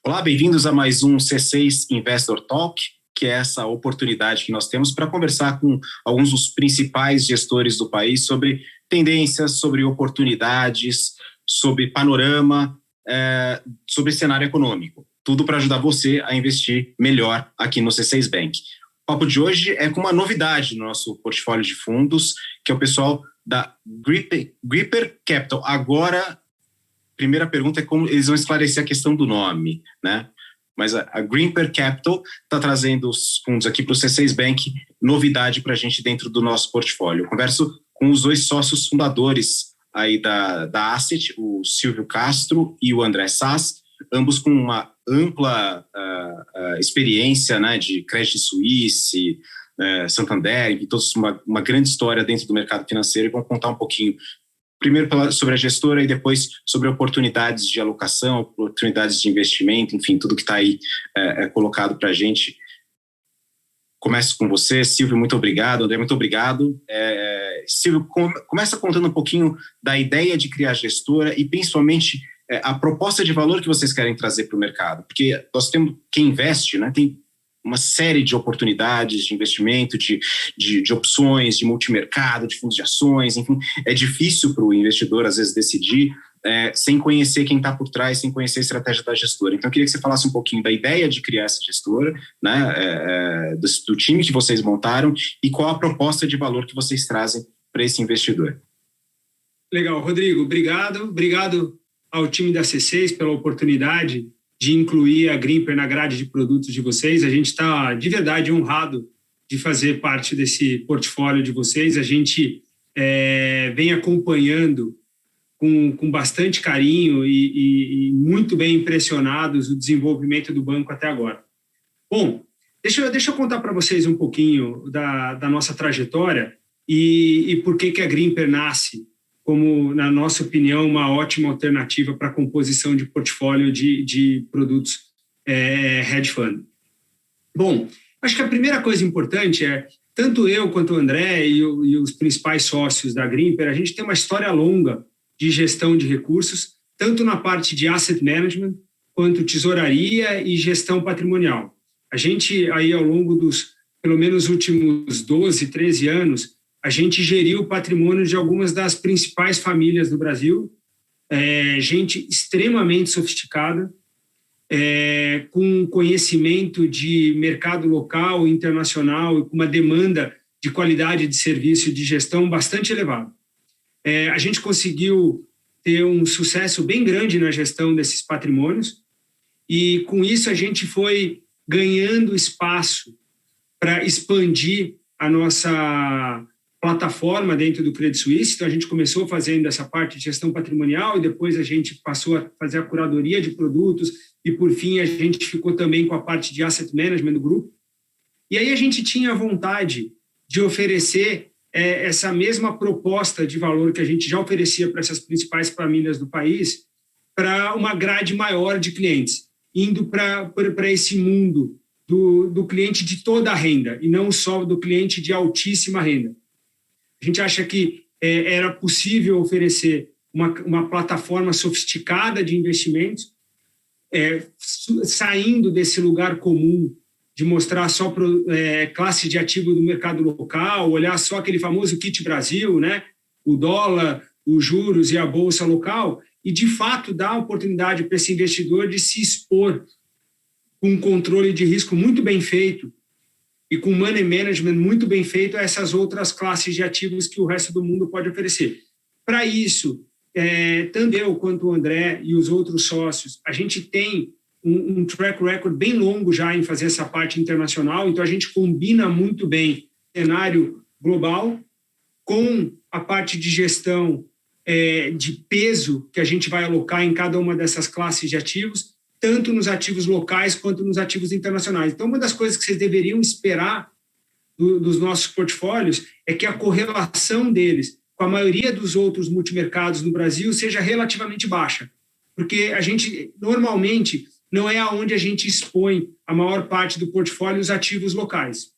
Olá, bem-vindos a mais um C6 Investor Talk, que é essa oportunidade que nós temos para conversar com alguns dos principais gestores do país sobre tendências, sobre oportunidades, sobre panorama, sobre cenário econômico. Tudo para ajudar você a investir melhor aqui no C6 Bank. O papo de hoje é com uma novidade no nosso portfólio de fundos, que é o pessoal da Gripper Capital. Agora, primeira pergunta é como eles vão esclarecer a questão do nome, né? Mas a Gripper Capital está trazendo os fundos aqui para o C6 Bank, novidade para a gente dentro do nosso portfólio. Eu converso com os dois sócios fundadores aí da Asset, o Silvio Castro e o André Sass, ambos com uma ampla experiência, né, de Credit Suisse, Santander, e todos uma grande história dentro do mercado financeiro, e vão contar um pouquinho primeiro sobre a gestora e depois sobre oportunidades de alocação, oportunidades de investimento, enfim, tudo que está aí colocado para a gente. Começo com você, Silvio, muito obrigado. André, muito obrigado. Silvio, começa contando um pouquinho da ideia de criar a gestora e principalmente a proposta de valor que vocês querem trazer para o mercado. Porque nós temos, quem investe, né, tem uma série de oportunidades de investimento, de opções, de multimercado, de fundos de ações, enfim, é difícil para o investidor, às vezes, decidir sem conhecer quem está por trás, sem conhecer a estratégia da gestora. Então, eu queria que você falasse um pouquinho da ideia de criar essa gestora, né, do time que vocês montaram e qual a proposta de valor que vocês trazem para esse investidor. Legal, Rodrigo, obrigado ao time da C6 pela oportunidade de incluir a Gripper na grade de produtos de vocês. A gente está, de verdade, honrado de fazer parte desse portfólio de vocês. A gente vem acompanhando com bastante carinho e muito bem impressionados o desenvolvimento do banco até agora. Bom, deixa eu contar para vocês um pouquinho da nossa trajetória e por que a Gripper nasce como, na nossa opinião, uma ótima alternativa para a composição de portfólio de produtos hedge fund. Bom, acho que a primeira coisa importante é, tanto eu quanto o André e os principais sócios da Gripper, a gente tem uma história longa de gestão de recursos, tanto na parte de asset management, quanto tesouraria e gestão patrimonial. A gente, aí ao longo dos, pelo menos, últimos 12, 13 anos, a gente geriu o patrimônio de algumas das principais famílias do Brasil, gente extremamente sofisticada, com conhecimento de mercado local, internacional e com uma demanda de qualidade de serviço e de gestão bastante elevada. A gente conseguiu ter um sucesso bem grande na gestão desses patrimônios e, com isso, a gente foi ganhando espaço para expandir a nossa plataforma dentro do Credit Suisse. Então, a gente começou fazendo essa parte de gestão patrimonial e depois a gente passou a fazer a curadoria de produtos e, por fim, a gente ficou também com a parte de asset management do grupo. E aí a gente tinha vontade de oferecer essa mesma proposta de valor que a gente já oferecia para essas principais famílias do país para uma grade maior de clientes, indo para esse mundo do cliente de toda a renda e não só do cliente de altíssima renda. A gente acha que era possível oferecer uma plataforma sofisticada de investimentos, saindo desse lugar comum de mostrar só classe de ativo do mercado local, olhar só aquele famoso kit Brasil, né? O dólar, os juros e a bolsa local, e de fato dar a oportunidade para esse investidor de se expor com um controle de risco muito bem feito e com money management muito bem feito a essas outras classes de ativos que o resto do mundo pode oferecer. Para isso, tanto eu quanto o André e os outros sócios, a gente tem um track record bem longo já em fazer essa parte internacional, então a gente combina muito bem o cenário global com a parte de gestão de peso que a gente vai alocar em cada uma dessas classes de ativos, tanto nos ativos locais quanto nos ativos internacionais. Então, uma das coisas que vocês deveriam esperar dos nossos portfólios é que a correlação deles com a maioria dos outros multimercados no Brasil seja relativamente baixa, porque a gente, normalmente, não é aonde a gente expõe a maior parte do portfólio os ativos locais.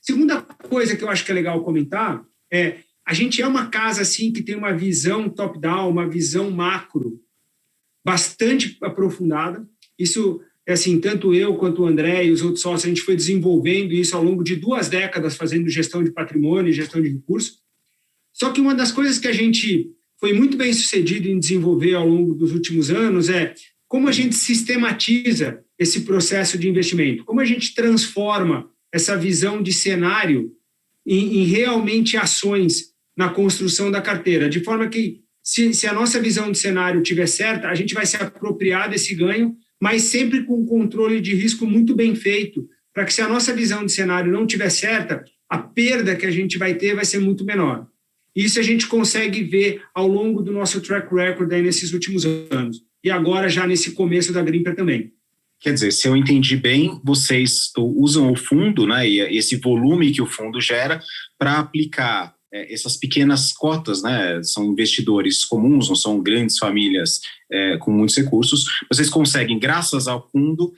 Segunda coisa que eu acho que é legal comentar a gente é uma casa assim que tem uma visão top-down, uma visão macro bastante aprofundada. Isso é assim, tanto eu quanto o André e os outros sócios, a gente foi desenvolvendo isso ao longo de 2 décadas, fazendo gestão de patrimônio e gestão de recursos. Só que uma das coisas que a gente foi muito bem sucedido em desenvolver ao longo dos últimos anos é como a gente sistematiza esse processo de investimento, como a gente transforma essa visão de cenário em realmente ações na construção da carteira, de forma que, se a nossa visão de cenário estiver certa, a gente vai se apropriar desse ganho, mas sempre com um controle de risco muito bem feito, para que, se a nossa visão de cenário não estiver certa, a perda que a gente vai ter vai ser muito menor. Isso a gente consegue ver ao longo do nosso track record aí nesses últimos anos. E agora, já nesse começo da Grimper também. Quer dizer, se eu entendi bem, vocês usam o fundo, né, e esse volume que o fundo gera para aplicar essas pequenas cotas, né, são investidores comuns, não são grandes famílias com muitos recursos. Vocês conseguem, graças ao fundo,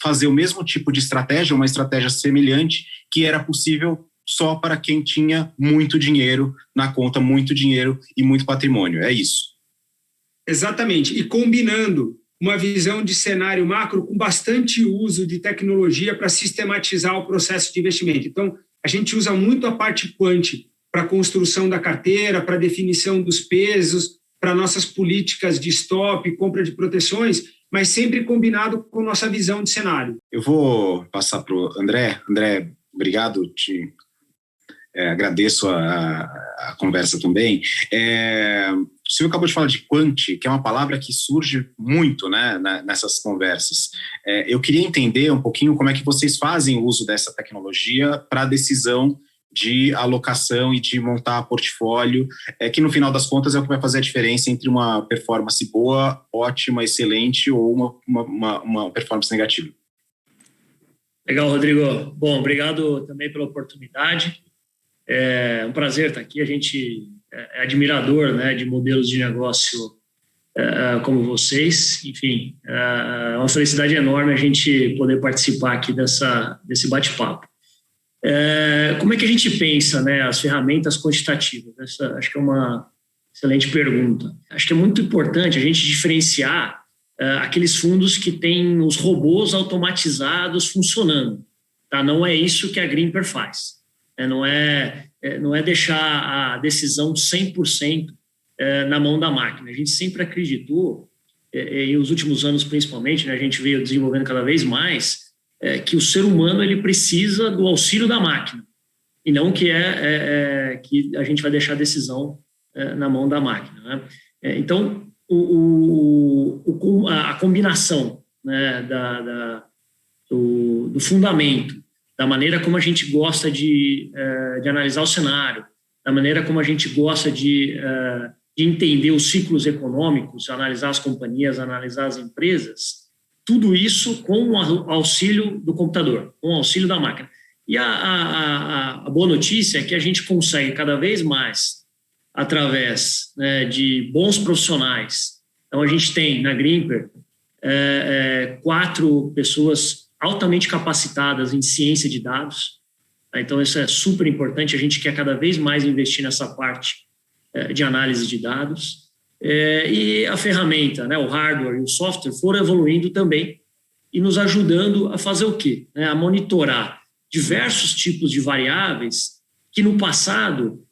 fazer o mesmo tipo de estratégia, uma estratégia semelhante, que era possível só para quem tinha muito dinheiro na conta, muito dinheiro e muito patrimônio. É isso? Exatamente. E combinando uma visão de cenário macro com bastante uso de tecnologia para sistematizar o processo de investimento. Então, a gente usa muito a parte quant para a construção da carteira, para a definição dos pesos, para nossas políticas de stop, compra de proteções, mas sempre combinado com nossa visão de cenário. Eu vou passar para o André. André, obrigado, agradeço a conversa também. O senhor acabou de falar de quant, que é uma palavra que surge muito, né, nessas conversas. Eu queria entender um pouquinho como é que vocês fazem o uso dessa tecnologia para a decisão de alocação e de montar portfólio, que no final das contas é o que vai fazer a diferença entre uma performance boa, ótima, excelente ou uma performance negativa. Legal, Rodrigo. Bom, obrigado também pela oportunidade. É um prazer estar aqui. A gente é admirador, né, de modelos de negócio como vocês. Enfim, é uma felicidade enorme a gente poder participar aqui desse bate-papo. Como é que a gente pensa, né, as ferramentas quantitativas? Essa acho que é uma excelente pergunta. Acho que é muito importante a gente diferenciar aqueles fundos que têm os robôs automatizados funcionando. Tá? Não é isso que a Grimper faz. Não é deixar a decisão 100% na mão da máquina. A gente sempre acreditou, e os últimos anos principalmente, né, a gente veio desenvolvendo cada vez mais, que o ser humano ele precisa do auxílio da máquina, e não que a gente vai deixar a decisão na mão da máquina. Né? Então, a combinação, né, do fundamento, da maneira como a gente gosta de analisar o cenário, da maneira como a gente gosta de entender os ciclos econômicos, analisar as companhias, analisar as empresas, tudo isso com o auxílio do computador, com o auxílio da máquina. E a boa notícia é que a gente consegue cada vez mais, através, né, de bons profissionais. Então, a gente tem na Grimper 4 pessoas altamente capacitadas em ciência de dados. Então, isso é super importante. A gente quer cada vez mais investir nessa parte de análise de dados. E a ferramenta, né, o hardware e o software foram evoluindo também e nos ajudando a fazer o quê? A monitorar diversos tipos de variáveis que no passado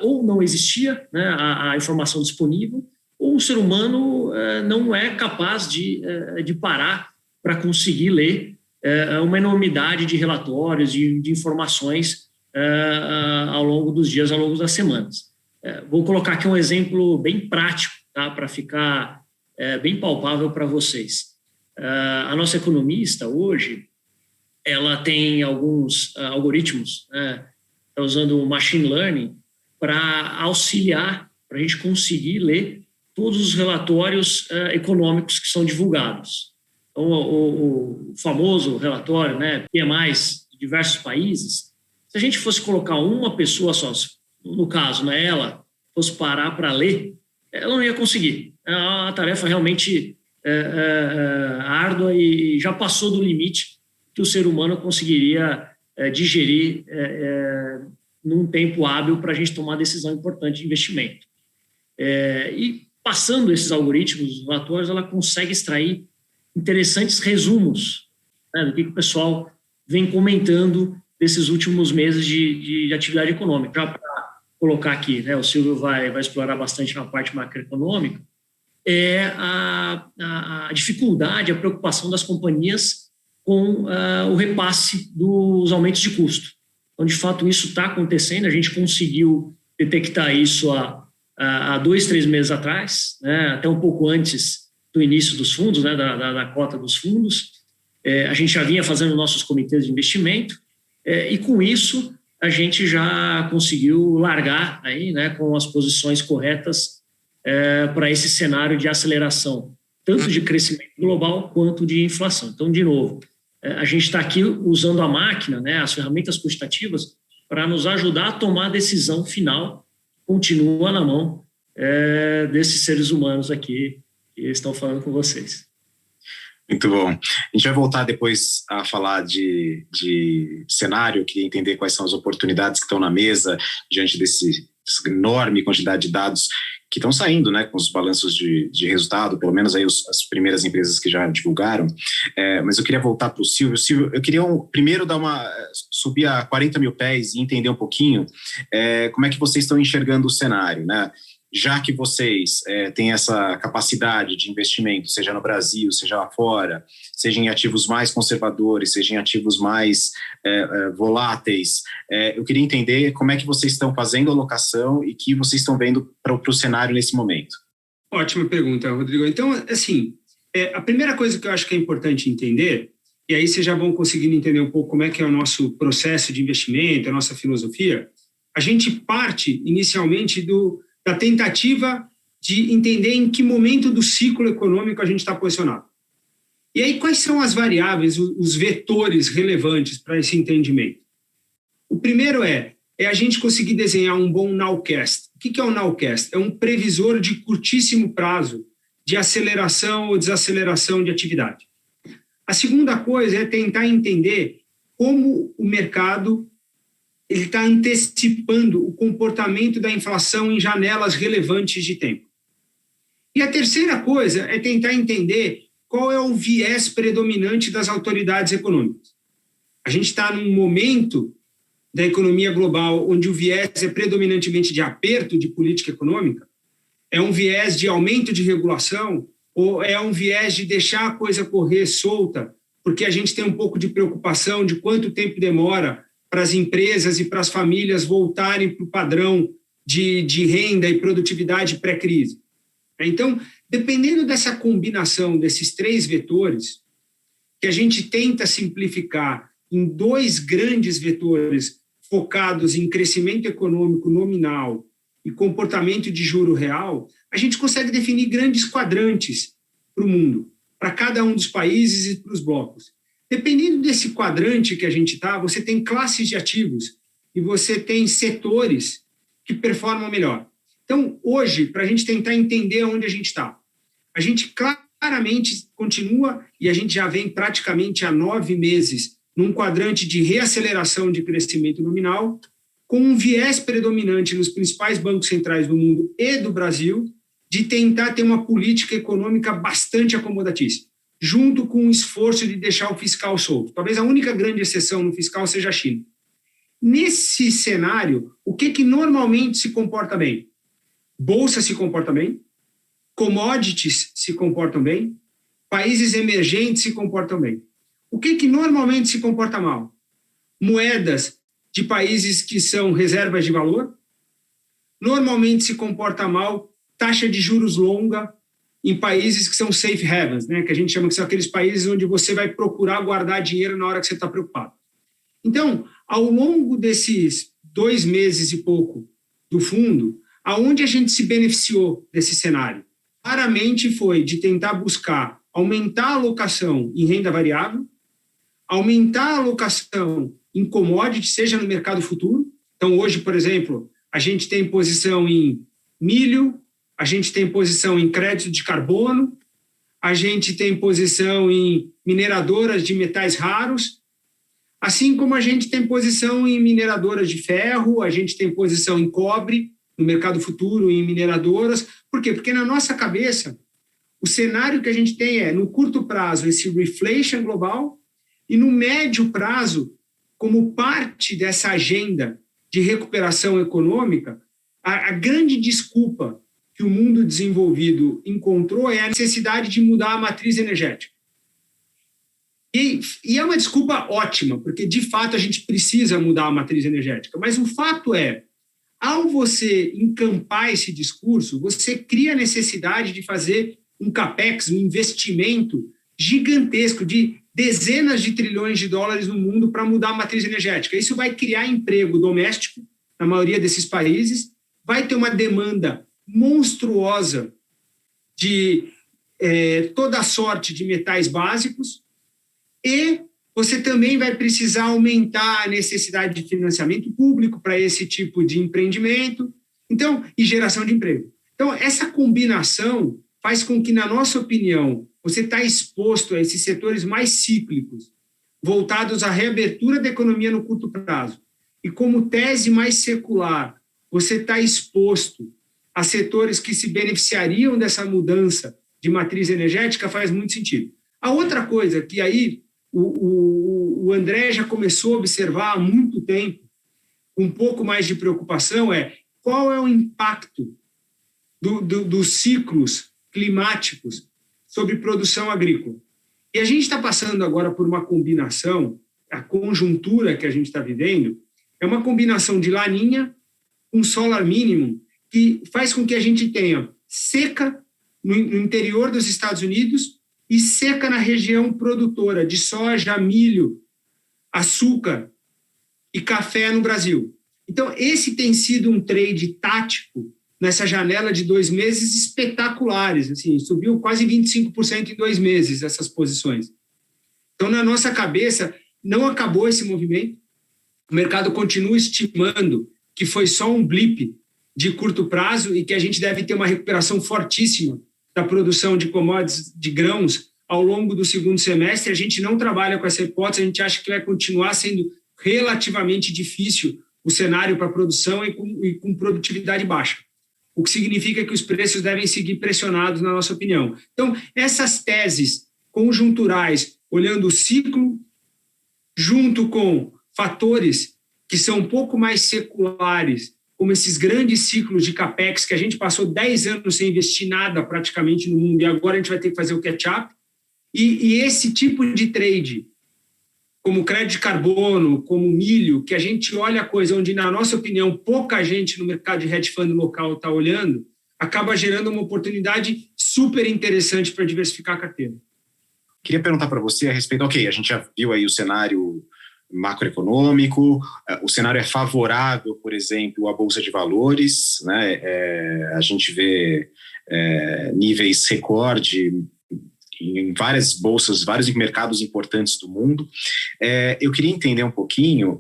ou não existia, né, a informação disponível, ou o ser humano não é capaz de parar para conseguir ler uma enormidade de relatórios, de informações ao longo dos dias, ao longo das semanas. Vou colocar aqui um exemplo bem prático, tá, para ficar bem palpável para vocês. A nossa economista, hoje, ela tem alguns algoritmos, está usando o machine learning para auxiliar, para a gente conseguir ler todos os relatórios econômicos que são divulgados. Então, o famoso relatório, né, PMIs de diversos países, se a gente fosse colocar uma pessoa só, no caso, né, ela fosse parar para ler, ela não ia conseguir. É uma tarefa realmente árdua e já passou do limite que o ser humano conseguiria digerir num tempo hábil para a gente tomar decisão importante de investimento. E passando esses algoritmos, os relatórios, ela consegue extrair interessantes resumos, né, do que o pessoal vem comentando desses últimos meses de atividade econômica. Já para colocar aqui, né, o Silvio vai explorar bastante na parte macroeconômica, é a dificuldade, a preocupação das companhias com o repasse dos aumentos de custo. Então, de fato, isso está acontecendo, a gente conseguiu detectar isso há 2, 3 meses atrás, né, até um pouco antes do início dos fundos, né, da cota dos fundos. A gente já vinha fazendo nossos comitês de investimento, e com isso a gente já conseguiu largar aí, né, com as posições corretas para esse cenário de aceleração, tanto de crescimento global quanto de inflação. Então, de novo, a gente está aqui usando a máquina, né, as ferramentas quantitativas, para nos ajudar a tomar a decisão final, continua na mão desses seres humanos aqui que estão falando com vocês. Muito bom. A gente vai voltar depois a falar de cenário, queria entender quais são as oportunidades que estão na mesa diante dessa enorme quantidade de dados que estão saindo, né, com os balanços de resultado, pelo menos aí as primeiras empresas que já divulgaram. Mas eu queria voltar para o Silvio. Silvio, eu queria primeiro subir a 40 mil pés e entender um pouquinho como é que vocês estão enxergando o cenário, né? Já que vocês têm essa capacidade de investimento, seja no Brasil, seja lá fora, seja em ativos mais conservadores, seja em ativos mais voláteis, eu queria entender como é que vocês estão fazendo a alocação e que vocês estão vendo para o cenário nesse momento. Ótima pergunta, Rodrigo. Então, assim, a primeira coisa que eu acho que é importante entender, e aí vocês já vão conseguindo entender um pouco como é que é o nosso processo de investimento, a nossa filosofia, a gente parte inicialmente da tentativa de entender em que momento do ciclo econômico a gente está posicionado. E aí, quais são as variáveis, os vetores relevantes para esse entendimento? O primeiro é a gente conseguir desenhar um bom nowcast. O que é o nowcast? É um previsor de curtíssimo prazo de aceleração ou desaceleração de atividade. A segunda coisa é tentar entender como o mercado ele está antecipando o comportamento da inflação em janelas relevantes de tempo. E a terceira coisa é tentar entender qual é o viés predominante das autoridades econômicas. A gente está num momento da economia global onde o viés é predominantemente de aperto de política econômica, é um viés de aumento de regulação ou é um viés de deixar a coisa correr solta, porque a gente tem um pouco de preocupação de quanto tempo demora para as empresas e para as famílias voltarem para o padrão de renda e produtividade pré-crise. Então, dependendo dessa combinação desses 3 vetores, que a gente tenta simplificar em 2 grandes vetores focados em crescimento econômico nominal e comportamento de juro real, a gente consegue definir grandes quadrantes para o mundo, para cada um dos países e para os blocos. Dependendo desse quadrante que a gente está, você tem classes de ativos e você tem setores que performam melhor. Então, hoje, para a gente tentar entender onde a gente está, a gente claramente continua, e a gente já vem praticamente há 9 meses, num quadrante de reaceleração de crescimento nominal, com um viés predominante nos principais bancos centrais do mundo e do Brasil, de tentar ter uma política econômica bastante acomodatícia, junto com o esforço de deixar o fiscal solto. Talvez a única grande exceção no fiscal seja a China. Nesse cenário, o que normalmente se comporta bem? Bolsa se comporta bem, commodities se comportam bem, países emergentes se comportam bem. O que normalmente se comporta mal? Moedas de países que são reservas de valor. Normalmente se comporta mal taxa de juros longa em países que são safe havens, né? Que a gente chama que são aqueles países onde você vai procurar guardar dinheiro na hora que você está preocupado. Então, ao longo desses 2 meses e pouco do fundo, aonde a gente se beneficiou desse cenário? Claramente foi de tentar buscar aumentar a alocação em renda variável, aumentar a alocação em commodity, seja no mercado futuro. Então, hoje, por exemplo, a gente tem posição em milho, a gente tem posição em crédito de carbono, a gente tem posição em mineradoras de metais raros, assim como a gente tem posição em mineradoras de ferro, a gente tem posição em cobre, no mercado futuro, em mineradoras, Por quê? Porque na nossa cabeça, o cenário que a gente tem é, no curto prazo, esse reflation global, e no médio prazo, como parte dessa agenda de recuperação econômica, a grande desculpa que o mundo desenvolvido encontrou é a necessidade de mudar a matriz energética. E é uma desculpa ótima, porque, de fato, a gente precisa mudar a matriz energética. Mas o fato é, ao você encampar esse discurso, você cria a necessidade de fazer um capex, um investimento gigantesco de dezenas de trilhões de dólares no mundo para mudar a matriz energética. Isso vai criar emprego doméstico na maioria desses países, vai ter uma demanda monstruosa de toda sorte de metais básicos, e você também vai precisar aumentar a necessidade de financiamento público para esse tipo de empreendimento, então, e geração de emprego. Então, essa combinação faz com que, na nossa opinião, você está exposto a esses setores mais cíclicos, voltados à reabertura da economia no curto prazo. E como tese mais secular, você está exposto a setores que se beneficiariam dessa mudança de matriz energética, faz muito sentido. A outra coisa que aí o André já começou a observar há muito tempo, com um pouco mais de preocupação, é qual é o impacto dos ciclos climáticos sobre produção agrícola. E a gente está passando agora por uma combinação, a conjuntura que a gente está vivendo, é uma combinação de laninha com solar mínimo, que faz com que a gente tenha seca no interior dos Estados Unidos e seca na região produtora de soja, milho, açúcar e café no Brasil. Então, esse tem sido um trade tático nessa janela de 2 meses espetaculares. Assim, subiu quase 25% em 2 meses essas posições. Então, na nossa cabeça, não acabou esse movimento. O mercado continua estimando que foi só um blip de curto prazo e que a gente deve ter uma recuperação fortíssima da produção de commodities, de grãos, ao longo do segundo semestre. A gente não trabalha com essa hipótese, a gente acha que vai continuar sendo relativamente difícil o cenário para a produção e com produtividade baixa, o que significa que os preços devem seguir pressionados, na nossa opinião. Então, essas teses conjunturais, olhando o ciclo, junto com fatores que são um pouco mais seculares, como esses grandes ciclos de capex, que a gente passou 10 anos sem investir nada praticamente no mundo, e agora a gente vai ter que fazer o catch-up, e esse tipo de trade, como crédito de carbono, como milho, que a gente olha a coisa onde, na nossa opinião, pouca gente no mercado de hedge fund local está olhando, acaba gerando uma oportunidade super interessante para diversificar a carteira. Queria perguntar para você a respeito, a gente já viu aí o cenário macroeconômico, o cenário é favorável, por exemplo, à Bolsa de Valores, né? A gente vê níveis recorde em várias bolsas, vários mercados importantes do mundo. Eu queria entender um pouquinho,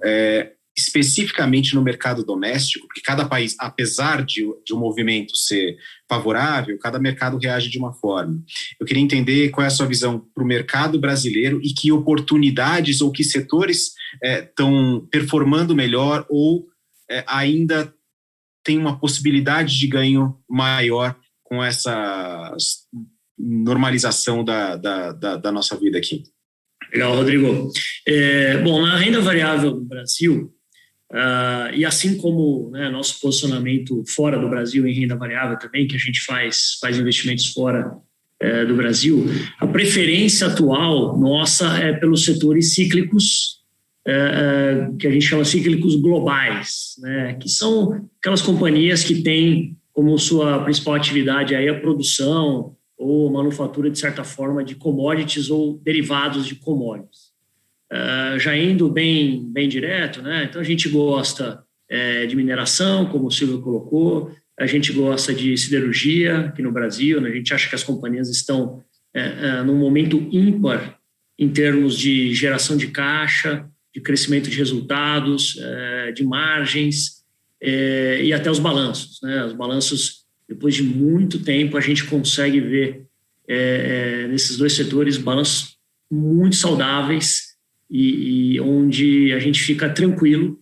especificamente no mercado doméstico, porque cada país, apesar de um movimento ser favorável, cada mercado reage de uma forma. Eu queria entender qual é a sua visão para o mercado brasileiro e que oportunidades ou que setores estão performando melhor ou ainda tem uma possibilidade de ganho maior com essa normalização da nossa vida aqui. Legal, Rodrigo. Bom, na renda variável do Brasil, e assim como, né, nosso posicionamento fora do Brasil em renda variável também, que a gente faz investimentos fora do Brasil, a preferência atual nossa é pelos setores cíclicos, que a gente chama cíclicos globais, né, que são aquelas companhias que têm como sua principal atividade aí a produção ou manufatura, de certa forma, de commodities ou derivados de commodities. Já indo bem direto, né? Então a gente gosta de mineração, como o Silvio colocou, a gente gosta de siderurgia aqui no Brasil, né? A gente acha que as companhias estão num momento ímpar em termos de geração de caixa, de crescimento de resultados, de margens e até os balanços, né? Os balanços, depois de muito tempo, a gente consegue ver nesses dois setores balanços muito saudáveis e onde a gente fica tranquilo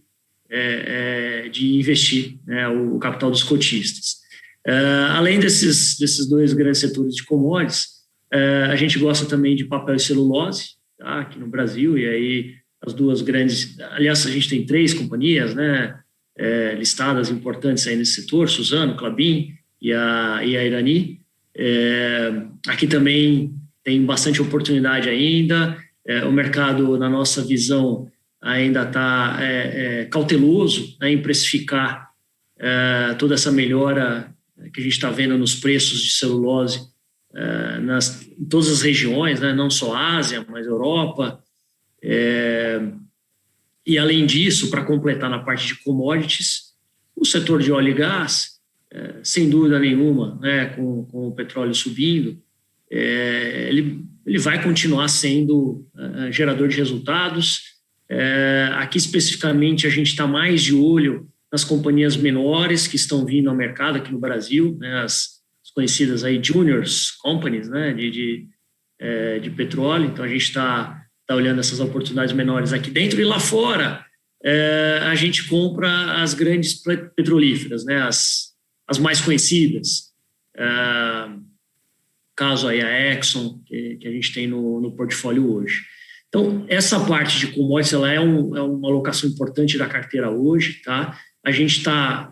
de investir, né, o capital dos cotistas. Além desses dois grandes setores de commodities, a gente gosta também de papel e celulose, tá, aqui no Brasil, e aí as duas grandes... Aliás, a gente tem 3 companhias, né, listadas importantes aí nesse setor, Suzano, Klabin e a Irani. Aqui também tem bastante oportunidade ainda. O mercado, na nossa visão, ainda está cauteloso, né, em precificar toda essa melhora que a gente está vendo nos preços de celulose em todas as regiões, né, não só Ásia, mas Europa. E, além disso, para completar na parte de commodities, o setor de óleo e gás, sem dúvida nenhuma, né, com o petróleo subindo, ele vai continuar sendo gerador de resultados. Aqui, especificamente, a gente está mais de olho nas companhias menores que estão vindo ao mercado aqui no Brasil, né, as conhecidas aí juniors companies, né, de petróleo. Então, a gente está olhando essas oportunidades menores aqui dentro, e lá fora a gente compra as grandes petrolíferas, né, as mais conhecidas. Caso aí a Exxon, que a gente tem no portfólio hoje. Então, essa parte de commodities ela é uma alocação importante da carteira hoje. Tá? A gente está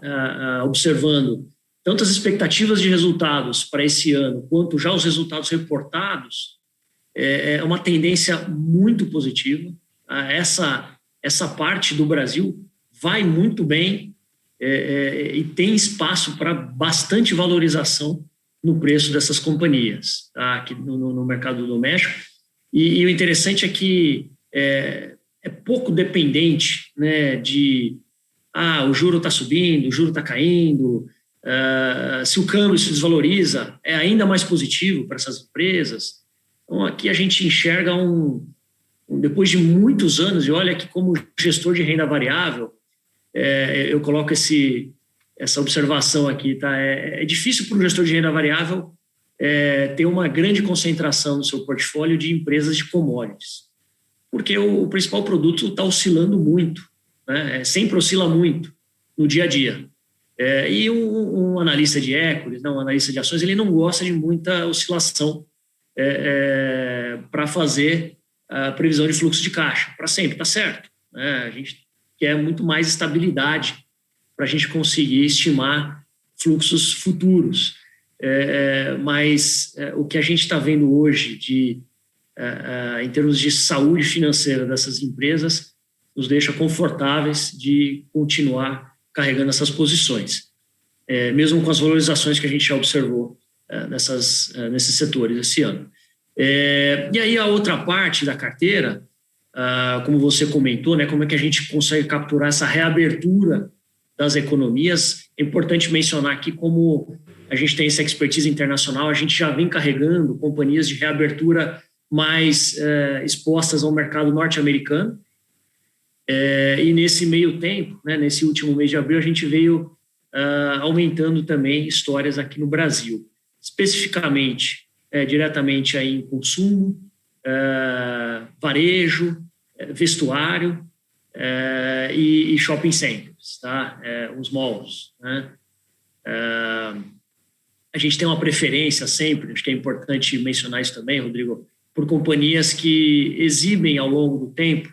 observando tanto as expectativas de resultados para esse ano, quanto já os resultados reportados. É uma tendência muito positiva. Essa parte do Brasil vai muito bem e tem espaço para bastante valorização no preço dessas companhias, tá? Aqui no mercado doméstico. E o interessante é que é pouco dependente, né, de o juro está subindo, o juro está caindo, se o câmbio se desvaloriza, é ainda mais positivo para essas empresas. Então, aqui a gente enxerga depois de muitos anos, e olha que como gestor de renda variável, eu coloco essa observação aqui, tá? É difícil para um gestor de renda variável ter uma grande concentração no seu portfólio de empresas de commodities, porque o principal produto está oscilando muito, né? Sempre oscila muito no dia a dia. E um analista de equities, um analista de ações, ele não gosta de muita oscilação para fazer a previsão de fluxo de caixa, para sempre, tá certo, né? A gente quer muito mais estabilidade para a gente conseguir estimar fluxos futuros. Mas o que a gente está vendo hoje em termos de saúde financeira dessas empresas nos deixa confortáveis de continuar carregando essas posições, mesmo com as valorizações que a gente já observou nesses setores esse ano. E aí a outra parte da carteira, como você comentou, né, como é que a gente consegue capturar essa reabertura das economias. É importante mencionar aqui como a gente tem essa expertise internacional, a gente já vem carregando companhias de reabertura mais expostas ao mercado norte-americano. E nesse meio tempo, né, nesse último mês de abril, a gente veio aumentando também histórias aqui no Brasil, especificamente, diretamente aí em consumo, varejo, vestuário e shopping centers, tá? Os malls, né? A gente tem uma preferência sempre, acho que é importante mencionar isso também, Rodrigo, por companhias que exibem ao longo do tempo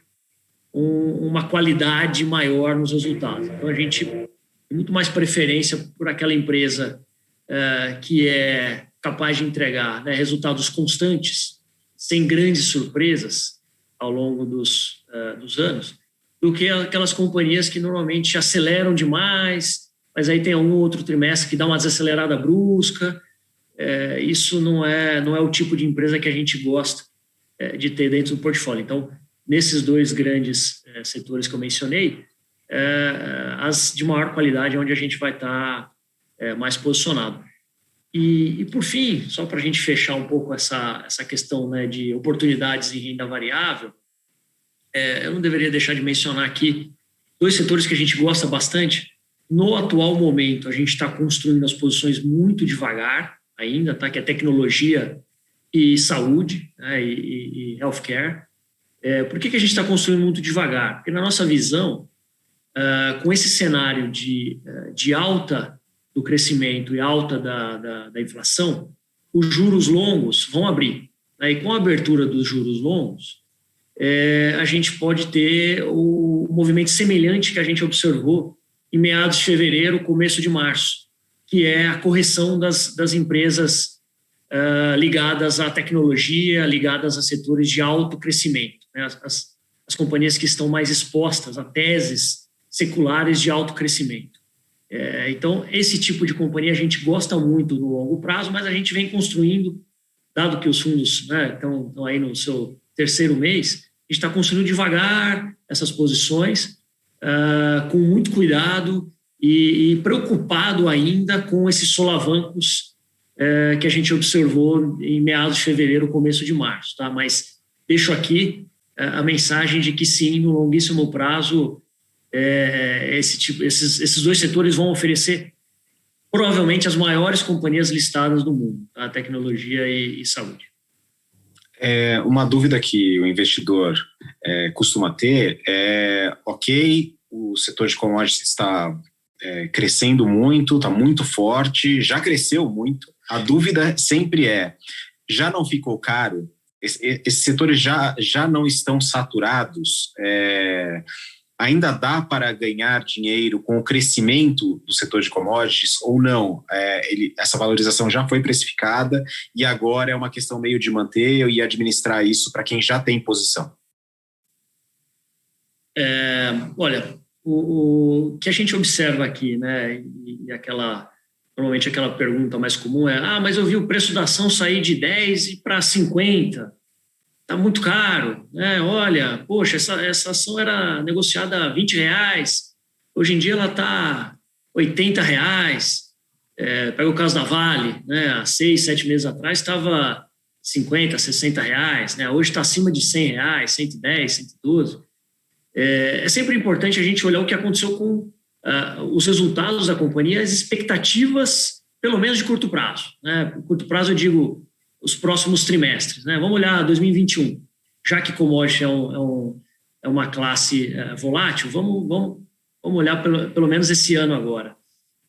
uma qualidade maior nos resultados. Então, a gente tem muito mais preferência por aquela empresa que é capaz de entregar, né, resultados constantes, sem grandes surpresas ao longo dos anos, do que aquelas companhias que normalmente aceleram demais, mas aí tem um outro trimestre que dá uma desacelerada brusca. Isso não é o tipo de empresa que a gente gosta de ter dentro do portfólio. Então, nesses dois grandes setores que eu mencionei, as de maior qualidade é onde a gente vai estar mais posicionado. E por fim, só para a gente fechar um pouco essa questão, né, de oportunidades em renda variável, eu não deveria deixar de mencionar aqui dois setores que a gente gosta bastante. No atual momento, a gente está construindo as posições muito devagar ainda, tá? Que é tecnologia e saúde, né, e healthcare. Por que a gente está construindo muito devagar? Porque, na nossa visão, com esse cenário de alta do crescimento e alta da inflação, os juros longos vão abrir. E com a abertura dos juros longos, a gente pode ter o movimento semelhante que a gente observou em meados de fevereiro, começo de março, que é a correção das empresas ligadas à tecnologia, ligadas a setores de alto crescimento, né? As companhias que estão mais expostas a teses seculares de alto crescimento. Então, esse tipo de companhia a gente gosta muito no longo prazo, mas a gente vem construindo, dado que os fundos, né, estão aí no seu terceiro mês, a gente está construindo devagar essas posições, com muito cuidado e preocupado ainda com esses solavancos que a gente observou em meados de fevereiro, começo de março. Tá? Mas deixo aqui a mensagem de que sim, no longuíssimo prazo, esses dois setores vão oferecer provavelmente as maiores companhias listadas do mundo, tá? Tecnologia e saúde. Uma dúvida que o investidor costuma ter ok, o setor de commodities está crescendo muito, está muito forte, já cresceu muito. A dúvida sempre já não ficou caro? Esses setores já não estão saturados? Ainda dá para ganhar dinheiro com o crescimento do setor de commodities ou não? Essa valorização já foi precificada e agora é uma questão meio de manter e administrar isso para quem já tem posição. Olha, o que a gente observa aqui, né, normalmente aquela pergunta mais comum mas eu vi o preço da ação sair de 10 para 50. Está muito caro, né? Olha, poxa, essa ação era negociada a R$20, hoje em dia ela está R$80. Pega o caso da Vale, né? Há 6, 7 meses atrás estava R$50, R$60, né? Hoje está acima de R$100, R$110, R$112. É sempre importante a gente olhar o que aconteceu com os resultados da companhia, as expectativas, pelo menos de curto prazo, né? Por curto prazo eu digo os próximos trimestres, né? Vamos olhar 2021, já que commodity é uma classe volátil, vamos olhar pelo menos esse ano agora.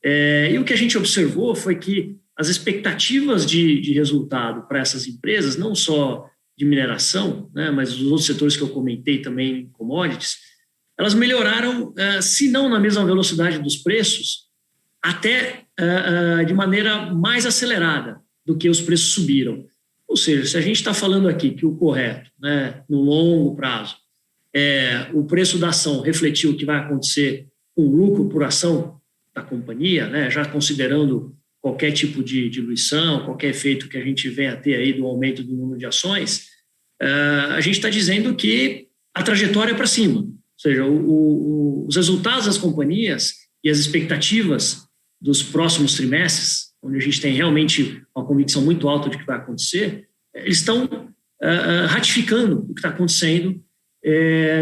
E o que a gente observou foi que as expectativas de resultado para essas empresas, não só de mineração, né, mas os outros setores que eu comentei também, commodities, elas melhoraram, se não na mesma velocidade dos preços, até de maneira mais acelerada do que os preços subiram. Ou seja, se a gente está falando aqui que o correto, né, no longo prazo, o preço da ação refletir o que vai acontecer com o lucro por ação da companhia, né, já considerando qualquer tipo de diluição, qualquer efeito que a gente venha a ter aí do aumento do número de ações, a gente está dizendo que a trajetória é para cima. Ou seja, os resultados das companhias e as expectativas dos próximos trimestres, onde a gente tem realmente uma convicção muito alta de que vai acontecer, eles estão ratificando o que está acontecendo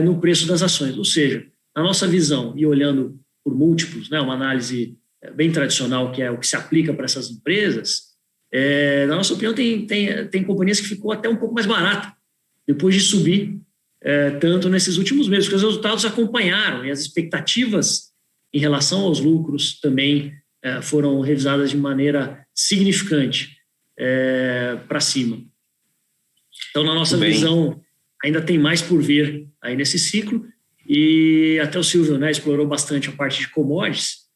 no preço das ações. Ou seja, na nossa visão, e olhando por múltiplos, né, uma análise bem tradicional, que é o que se aplica para essas empresas, na nossa opinião, tem companhias que ficou até um pouco mais barata depois de subir tanto nesses últimos meses, porque os resultados acompanharam e as expectativas em relação aos lucros também foram revisadas de maneira significante para cima. Então, na nossa visão, ainda tem mais por vir aí nesse ciclo, e até o Silvio, né, explorou bastante a parte de commodities.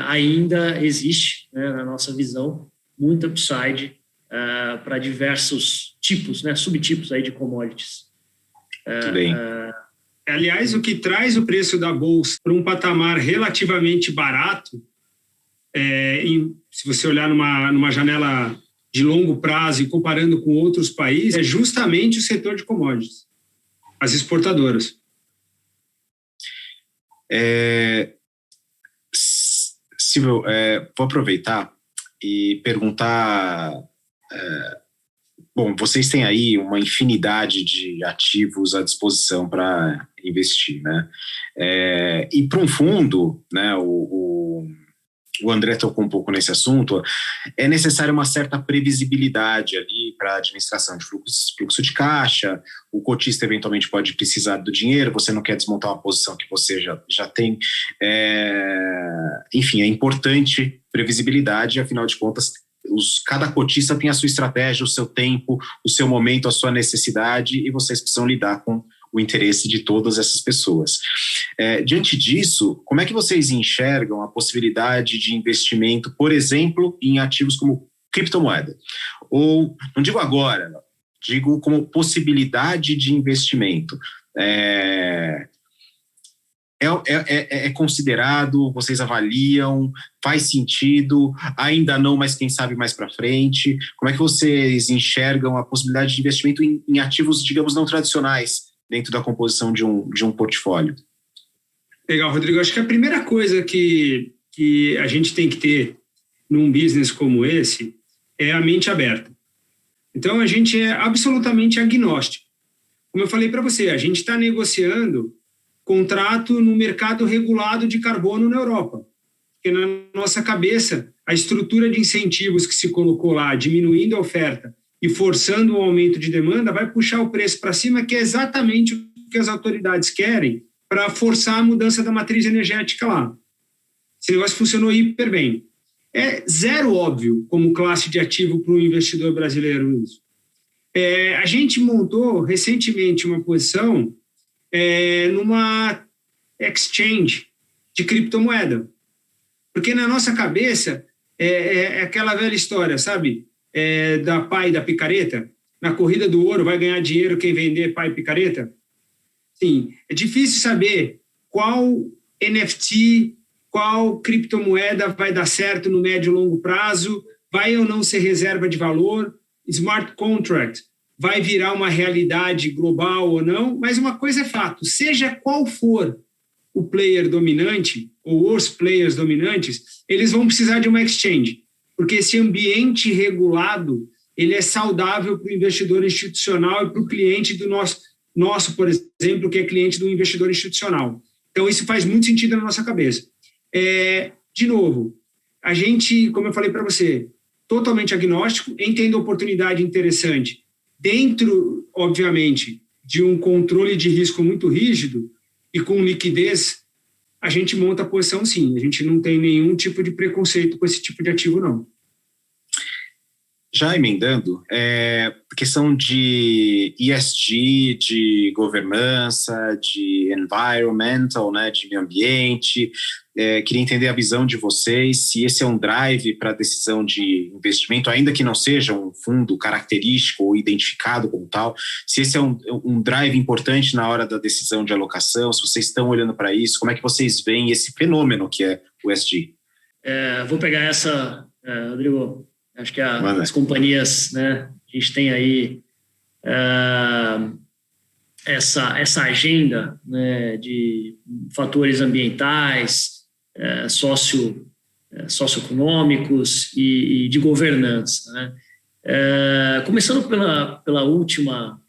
Ainda existe, né, na nossa visão, muito upside para diversos tipos, né, subtipos aí de commodities. Muito bem. Aliás, o que traz o preço da bolsa para um patamar relativamente barato, se você olhar numa janela de longo prazo e comparando com outros países, é justamente o setor de commodities, as exportadoras. Silvio, vou aproveitar e perguntar... Bom, vocês têm aí uma infinidade de ativos à disposição para investir, né? E para um fundo, né, o o André tocou um pouco nesse assunto, é necessária uma certa previsibilidade ali para a administração de fluxo de caixa, o cotista eventualmente pode precisar do dinheiro, você não quer desmontar uma posição que você já tem. Enfim, é importante previsibilidade, afinal de contas, cada cotista tem a sua estratégia, o seu tempo, o seu momento, a sua necessidade, e vocês precisam lidar com o interesse de todas essas pessoas. Diante disso, como é que vocês enxergam a possibilidade de investimento, por exemplo, em ativos como criptomoeda? Ou, não digo agora, digo como possibilidade de investimento. É considerado, vocês avaliam, faz sentido, ainda não, mas quem sabe mais para frente? Como é que vocês enxergam a possibilidade de investimento em ativos, digamos, não tradicionais dentro da composição de um portfólio? Legal, Rodrigo. Acho que a primeira coisa que a gente tem que ter num business como esse é a mente aberta. Então, a gente é absolutamente agnóstico. Como eu falei para você, a gente está negociando contrato no mercado regulado de carbono na Europa. Porque na nossa cabeça, a estrutura de incentivos que se colocou lá, diminuindo a oferta e forçando o aumento de demanda, vai puxar o preço para cima, que é exatamente o que as autoridades querem para forçar a mudança da matriz energética lá. Esse negócio funcionou hiper bem. É zero óbvio como classe de ativo para o investidor brasileiro isso. A gente montou recentemente uma posição numa exchange de criptomoeda. Porque na nossa cabeça é aquela velha história, sabe? Da pá e da picareta. Na corrida do ouro vai ganhar dinheiro quem vender pá e picareta. Sim, é difícil saber qual NFT, qual criptomoeda vai dar certo no médio e longo prazo, vai ou não ser reserva de valor, smart contract vai virar uma realidade global ou não, mas uma coisa é fato, seja qual for o player dominante ou os players dominantes, eles vão precisar de uma exchange, porque esse ambiente regulado, ele é saudável para o investidor institucional e para o cliente do nosso, por exemplo, que é cliente do investidor institucional. Então, isso faz muito sentido na nossa cabeça. De novo, a gente, como eu falei para você, totalmente agnóstico, entendo a oportunidade interessante, dentro, obviamente, de um controle de risco muito rígido e com liquidez, a gente monta a posição sim. A gente não tem nenhum tipo de preconceito com esse tipo de ativo, não. Já emendando, questão de ESG, de governança, de environmental, né, de meio ambiente, queria entender a visão de vocês, se esse é um drive para a decisão de investimento, ainda que não seja um fundo característico ou identificado como tal, se esse é um drive importante na hora da decisão de alocação, se vocês estão olhando para isso, como é que vocês veem esse fenômeno que é o ESG? Vou pegar essa, Rodrigo. Acho que as companhias, né, a gente tem aí essa agenda, né, de fatores ambientais, socioeconômicos e de governança, né? Começando pela última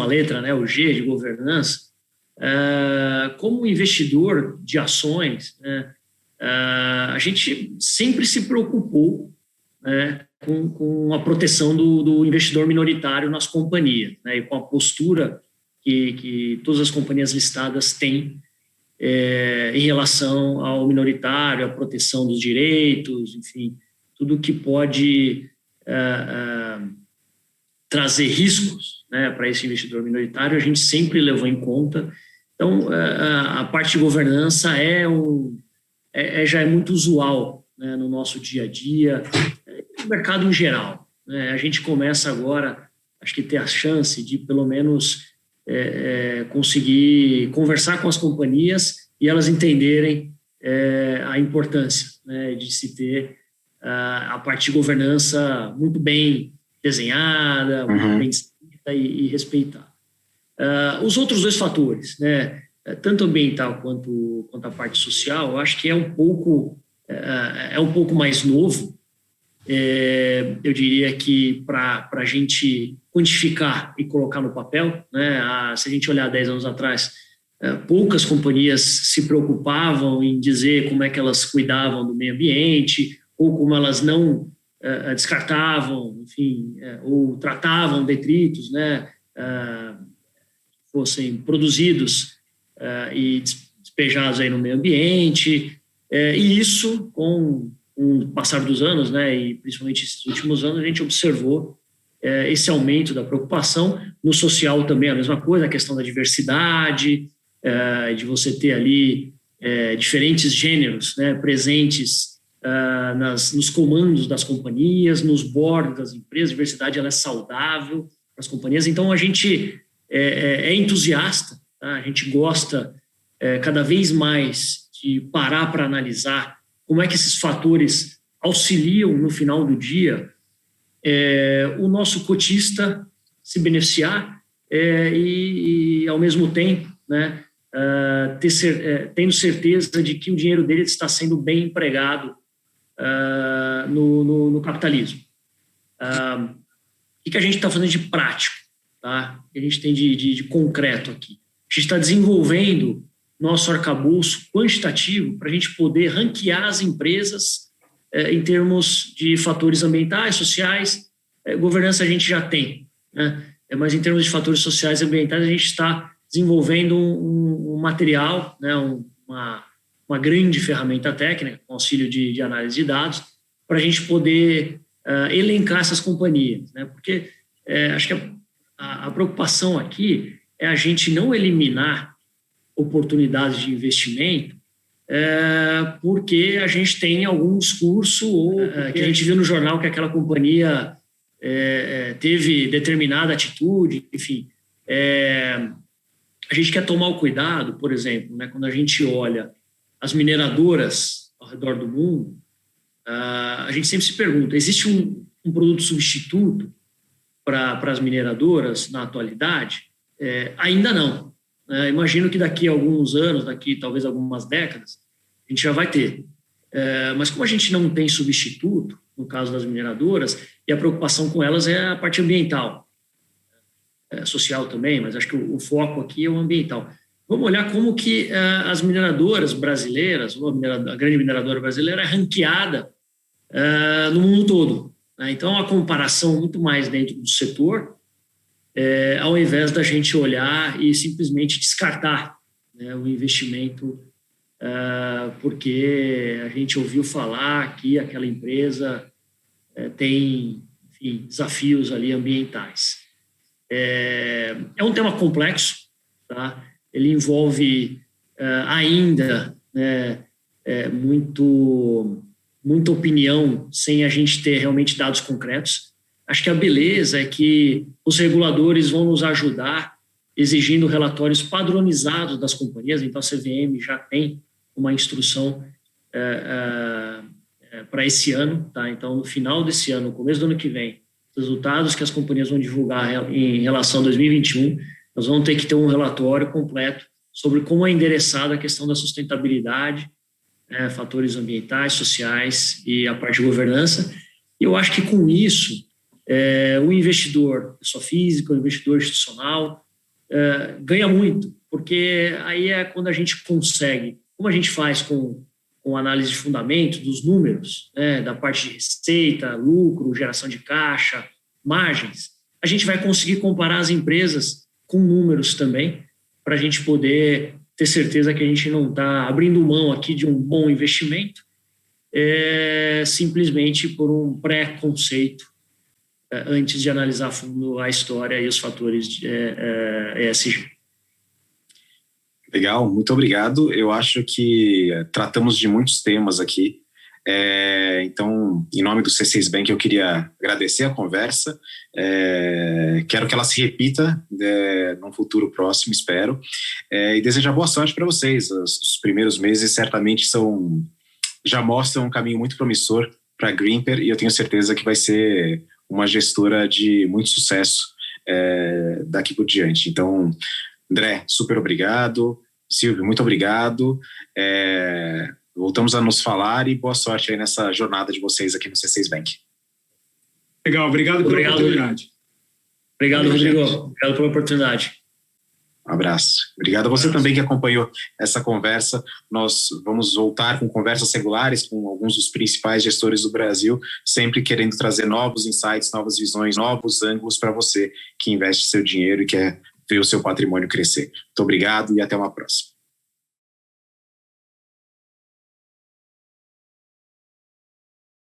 letra, né, o G de governança, como investidor de ações, né, a gente sempre se preocupou, né, com a proteção do investidor minoritário nas companhias, né, e com a postura que todas as companhias listadas têm em relação ao minoritário, a proteção dos direitos, enfim, tudo que pode trazer riscos, né, para esse investidor minoritário, a gente sempre levou em conta. Então, a parte de governança já é muito usual, né, no nosso dia a dia, no mercado em geral, né? A gente começa agora, acho que ter a chance de, pelo menos, conseguir conversar com as companhias e elas entenderem a importância, né, de se ter a parte de governança muito bem desenhada, muito bem escrita e respeitada. Os outros dois fatores, né, tanto ambiental quanto a parte social, eu acho que é um pouco mais novo. Eu diria que para a gente quantificar e colocar no papel, né, se a gente olhar 10 anos atrás, poucas companhias se preocupavam em dizer como é que elas cuidavam do meio ambiente ou como elas não descartavam, enfim, ou tratavam detritos, né, fossem produzidos e despejados aí no meio ambiente. E isso, com o passar dos anos, né, e principalmente esses últimos anos, a gente observou esse aumento da preocupação. No social também a mesma coisa, a questão da diversidade, de você ter ali diferentes gêneros, né, presentes nos comandos das companhias, nos boards das empresas. A diversidade ela é saudável para as companhias. Então, a gente é entusiasta, tá? A gente gosta cada vez mais de parar para analisar como é que esses fatores auxiliam no final do dia o nosso cotista se beneficiar e ao mesmo tempo, né, tendo certeza de que o dinheiro dele está sendo bem empregado no capitalismo. O que a gente está fazendo de prático? Tá? O que a gente tem de concreto aqui? A gente está desenvolvendo nosso arcabouço quantitativo para a gente poder ranquear as empresas em termos de fatores ambientais, sociais. Governança a gente já tem, né? Mas em termos de fatores sociais e ambientais, a gente está desenvolvendo um material, né? uma grande ferramenta técnica, com auxílio de análise de dados, para a gente poder elencar essas companhias, né? Porque acho que a preocupação aqui é a gente não eliminar oportunidades de investimento porque a gente tem algum discurso ou que a gente viu no jornal que aquela companhia teve determinada atitude, enfim. A gente quer tomar o cuidado, por exemplo, né, quando a gente olha as mineradoras ao redor do mundo, a gente sempre se pergunta, existe um produto substituto para as mineradoras na atualidade? Ainda não. Imagino que daqui a alguns anos, daqui talvez algumas décadas, a gente já vai ter. Mas como a gente não tem substituto, no caso das mineradoras, e a preocupação com elas é a parte ambiental, social também, mas acho que o foco aqui é o ambiental. Vamos olhar como que as mineradoras brasileiras, ou a grande mineradora brasileira, é ranqueada no mundo todo. Né? Então, a comparação muito mais dentro do setor, ao invés da gente olhar e simplesmente descartar, né, o investimento, porque a gente ouviu falar que aquela empresa tem, enfim, desafios ali ambientais. É um tema complexo, tá? Ele envolve ainda, né, muita opinião sem a gente ter realmente dados concretos. Acho que a beleza é que os reguladores vão nos ajudar exigindo relatórios padronizados das companhias. Então, a CVM já tem uma instrução para esse ano. Tá? Então, no final desse ano, no começo do ano que vem, os resultados que as companhias vão divulgar em relação a 2021, nós vamos ter que ter um relatório completo sobre como é endereçada a questão da sustentabilidade, fatores ambientais, sociais e a parte de governança. E eu acho que com isso, o investidor, pessoa física, o investidor institucional, ganha muito, porque aí é quando a gente consegue, como a gente faz com análise de fundamento dos números, né, da parte de receita, lucro, geração de caixa, margens, a gente vai conseguir comparar as empresas com números também, para a gente poder ter certeza que a gente não está abrindo mão aqui de um bom investimento simplesmente por um pré-conceito antes de analisar a fundo a história e os fatores de ESG. Legal, muito obrigado. Eu acho que tratamos de muitos temas aqui. Então, em nome do C6 Bank, eu queria agradecer a conversa. Quero que ela se repita num futuro próximo, espero. E desejar boa sorte para vocês. Os primeiros meses certamente já mostram um caminho muito promissor para a Greenper, e eu tenho certeza que vai ser uma gestora de muito sucesso daqui por diante. Então, André, super obrigado. Silvio, muito obrigado. Voltamos a nos falar e boa sorte aí nessa jornada de vocês aqui no C6 Bank. Legal, obrigado pela oportunidade. Obrigado, Rodrigo. Obrigado pela oportunidade. Um abraço. Obrigado a você também que acompanhou essa conversa. Nós vamos voltar com conversas regulares com alguns dos principais gestores do Brasil, sempre querendo trazer novos insights, novas visões, novos ângulos para você que investe seu dinheiro e quer ver o seu patrimônio crescer. Muito obrigado e até uma próxima.